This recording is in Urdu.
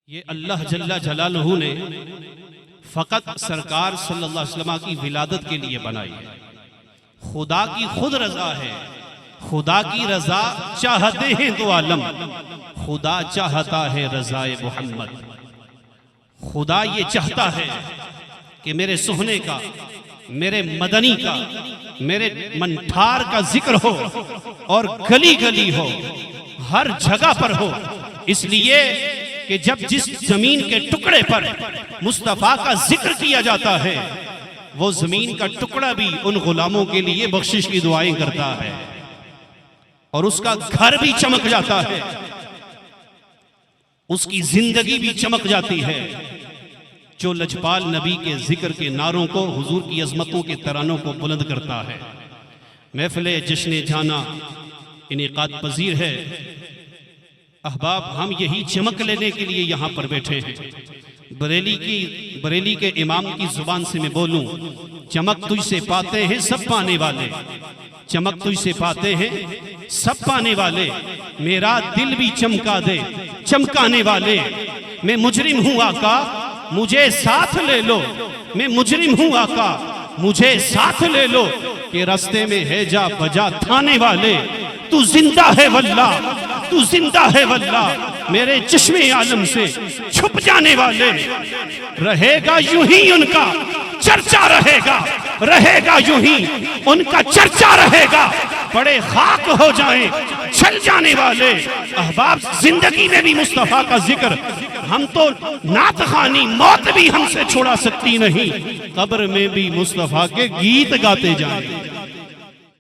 یہ اللہ جل جلالہ نے فقط سرکار صلی اللہ علیہ وسلم کی ولادت کے لیے بنائی ہے۔ خدا کی خود رضا ہے، خدا کی رضا چاہتے ہیں دو عالم، خدا چاہتا ہے رضائے محمد۔ خدا یہ چاہتا ہے کہ میرے سہنے کا، میرے مدنی کا، میرے منٹھار کا ذکر ہو اور گلی گلی ہو، ہر جگہ پر ہو، اس لیے کہ جب جس زمین کے ٹکڑے پر مصطفیٰ کا ذکر کیا جاتا ہے، وہ زمین کا ٹکڑا بھی ان غلاموں کے لیے بخشش کی دعائیں کرتا ہے اور اس کا گھر بھی چمک جاتا ہے، اس کی زندگی بھی چمک جاتی ہے۔ جو لجپال نبی کے ذکر کے نعروں کو، حضور کی عظمتوں کے ترانوں کو بلند کرتا ہے۔ محفل جشن جانا انعقاد پذیر ہے۔ احباب، ہم یہی چمک لینے کے لیے یہاں پر بیٹھے ہیں۔ بریلی کے امام کی زبان سے میں بولوں، چمک تجھ سے پاتے ہیں سب پانے والے، چمک تجھ سے پاتے ہیں سب پانے والے، میرا دل بھی چمکا دے چمکانے والے۔ میں مجرم ہوں آقا مجھے ساتھ لے لو، میں مجرم ہوں آقا مجھے ساتھ لے لو، کہ رستے میں ہے جا بجا تھانے والے۔ تو زندہ ہے واللہ، تو زندہ ہے واللہ، میرے چشم عالم سے چھپ جانے والے۔ رہے گا یوں ہی ان کا چرچا، رہے گا یوں ہی ان کا چرچا رہے گا، بڑے خاک ہو جائیں چھل جانے والے۔ احباب، زندگی میں بھی مصطفیٰ کا ذکر، ہم تو نعت خوانی موت بھی ہم سے چھوڑا سکتی نہیں، قبر میں بھی مصطفیٰ کے گیت گاتے جائیں۔